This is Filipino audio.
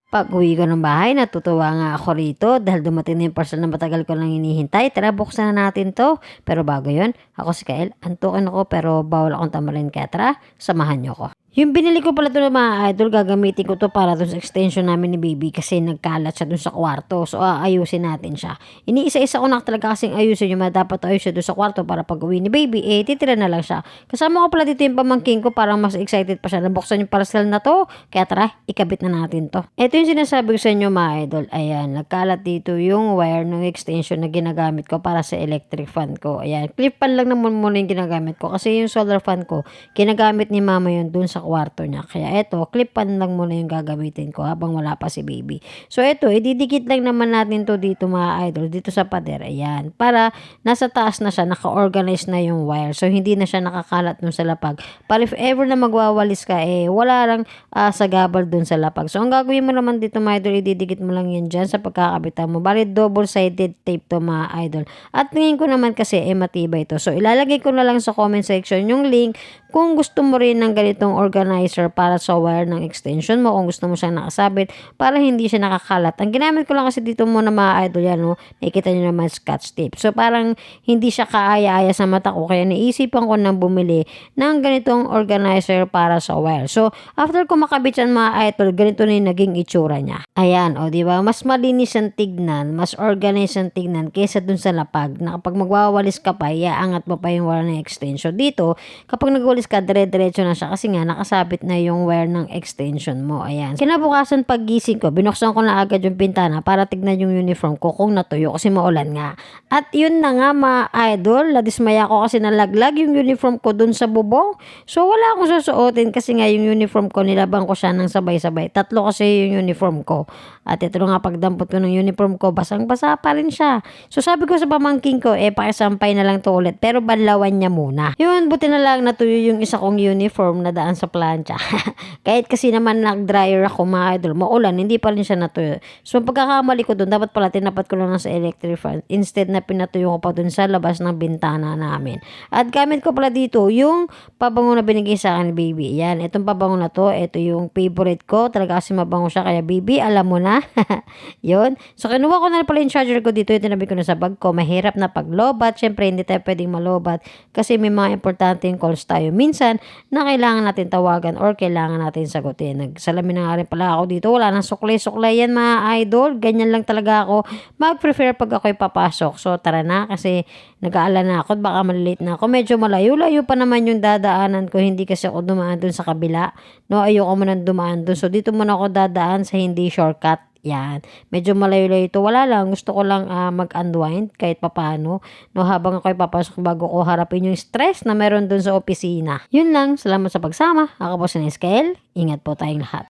Pag-uwi ko ng bahay, natutuwa nga ako rito dahil dumating na yung parcel na matagal ko lang hinihintay. Tara, buksan na natin to. Pero bago yon, ako si Kael, antukin ako pero bawal akong tamarin, kaya tara, samahan niyo ko. Yung binili ko pala ito ng mga idol, gagamitin ko to para dun sa extension namin ni baby kasi nagkalat siya dun sa kwarto. So, aayusin natin siya. Iniisa-isa ko na talaga kasing ayusin yung mga dapat ayusin dun sa kwarto para pag uwi ni baby, titira na lang siya. Kasama ko pala dito yung pamangking ko, parang mas excited pa siya na buksan yung parcel na to. Kaya tara, ikabit na natin to. Ito yung sinasabi ko sa inyo mga idol. Ayan, nagkalat dito yung wire ng extension na ginagamit ko para sa electric fan ko. Ayan, clip fan lang naman muna yung ginagamit ko kasi yung solar fan ko, ginagamit ni mama yun dun sa kwarto niya. Kaya eto, clip pan lang muna yung gagamitin ko habang wala pa si baby. So eto, ididikit lang naman natin to dito mga idol, dito sa pader. Ayan, para nasa taas na siya, naka-organize na yung wire. So hindi na siya nakakalat dun sa lapag. Para if ever na magwawalis ka, wala lang sagabal dun sa lapag. So ang gagawin mo naman dito mga idol, ididikit mo lang yan dyan sa pagkakabitan mo. Bali double-sided tape to mga idol. At tingin ko naman kasi matibay to. So ilalagay ko na lang sa comment section yung link kung gusto mo rin ng ganitong organizer para sa wire ng extension mo, kung gusto mo siyang nakasabit para hindi siya nakakalat. Ang ginamit ko lang kasi dito muna mga idol yan, no? Nakikita nyo naman scotch tape. So parang hindi siya kaaya-aya sa mata ko, kaya naisipan ko nang bumili ng ganitong organizer para sa wire. So after ko makabit yan mga idol, ganito na yung naging itsura niya. Ayan, o diba? Mas malinis ang tignan, mas organized ang tignan kaysa dun sa lapag na kapag magwawalis ka pa, iaangat mo pa yung wire ng extension. Dito, kapag nagwalis ka, dire-diretso na siya kasi nga nakasabit na yung wire ng extension mo. Ayan. Kinabukasan paggising ko, binuksan ko na agad yung pintana para tignan yung uniform ko kung natuyo kasi maulan nga. At yun na nga mga idol, nadismaya ko kasi nalaglag yung uniform ko dun sa bubong. So wala akong susuotin kasi nga yung uniform ko, nilabang ko siya ng sabay-sabay. Tatlo kasi yung uniform ko. At ito nga pagdampot ko ng uniform ko, basang-basa pa rin siya. So sabi ko sa pamangking ko, pakisampay na lang to ulit. Pero banlawan niya muna. Yun, buti na lang natuyo yung isa kong uniform na daan sa plancha. Kahit kasi naman nag-dryer ako mga idol, maulan, hindi pa rin siya natuyo. So pagkakamali ko dun, dapat pala tinapat ko lang sa electric fan. Instead na pinatuyo ko pa dun sa labas ng bintana namin. At gamit ko pala dito yung pabango na binigay sa akin ni baby. Yan, itong pabango na to, ito yung favorite ko. Talaga kasi mabango siya, kaya baby, alam mo na. Yun. So kinuha ko na pala yung charger ko dito, itinabi ko na sa bag ko. Mahirap na paglobat. Syempre, hindi tayo pwedeng malobat kasi may mga importanteng calls tayo minsan na kailangan natin tawagan or kailangan natin sagutin. Nagsalamin na nga rin pala ako dito. Wala nang suklay-suklay yan mga idol. Ganyan lang talaga ako mag-prefer pag ako'y papasok. So tara na kasi nag-aalala na ako. Baka malilate na ako. Medyo malayo-layo pa naman yung dadaanan ko. Hindi kasi ako dumaan dun sa kabila. No, ayoko mo nang dumaan dun. So dito muna ako dadaan sa hindi shortcut. Yan. Medyo malayo-layo ito. Wala lang. Gusto ko lang mag-unwind kahit papano. No, habang ako'y papasok bago ko harapin yung stress na meron dun sa opisina. Yun lang. Salamat sa pagsama. Ako po si Neskel. Ingat po tayong lahat.